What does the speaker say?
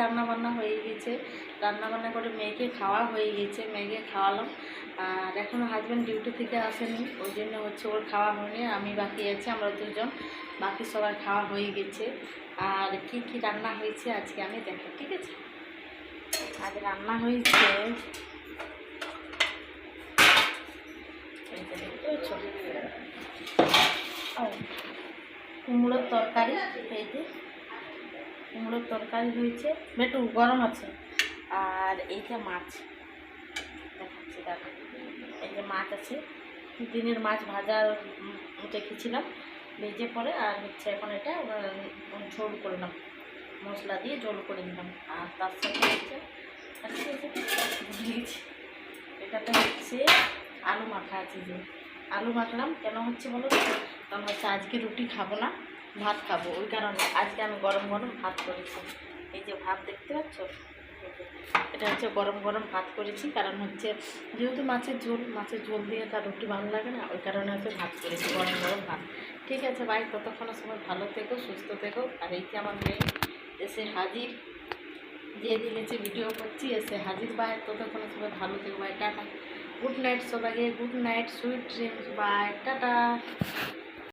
রান্না বান্না হয়ে গেছে, রান্না বান্না করে মেয়েকে খাওয়া হয়ে গেছে, মেয়েকে খাওয়ালাম। আর এখনও হাজব্যান্ড ডিউটি থেকে আসেনি, ওই জন্য হচ্ছে ওর খাওয়া হয়নি, আমি বাকি আছি, আমরা দুজন, বাকি সবার খাওয়া হয়ে গেছে। আর কি কি রান্না হয়েছে আজকে আমি দেখো, ঠিক আছে? আজ রান্না হয়েছে কুমড়োর তরকারি, এই যে কুমড়োর তরকারি হয়েছে, একটু গরম আছে। আর এই যে মাছ দেখাচ্ছি, দেখো এই যে মাছ আছে, দিনের মাছ ভাজা রেখেছিলাম ভেজে পরে, আর হচ্ছে এখন এটা ঝোল করলাম, মশলা দিয়ে ঝোল করে নিলাম। আর তার সাথে হচ্ছে এটাতে হচ্ছে আলু মাখা আছে, যে আলু মাখলাম কেন হচ্ছে বলো তো, কারণ হচ্ছে আজকে রুটি খাবো না, ভাত খাবো, ওই কারণে আজকে আমি গরম গরম ভাত করেছি। এই যে ভাত দেখতে পাচ্ছ, এটা হচ্ছে গরম গরম ভাত করেছি, কারণ হচ্ছে যেহেতু মাছের ঝোল দিয়ে তার রুটি ভালো লাগে না, ওই কারণে হচ্ছে ভাত করেছি, গরম গরম ভাত। ঠিক আছে ভাই, ততক্ষণের সময় ভালো থেকো, সুস্থ থেকো। আর এই যে আমার মেয়ে এসে হাজির, যে দিনেছে ভিডিও করছি এসে হাজির ভাই, ততক্ষণের সময় ভালো থেকো ভাই, টাটা, গুড নাইট সবাইকে, good night, sweet dreams, bye, tata.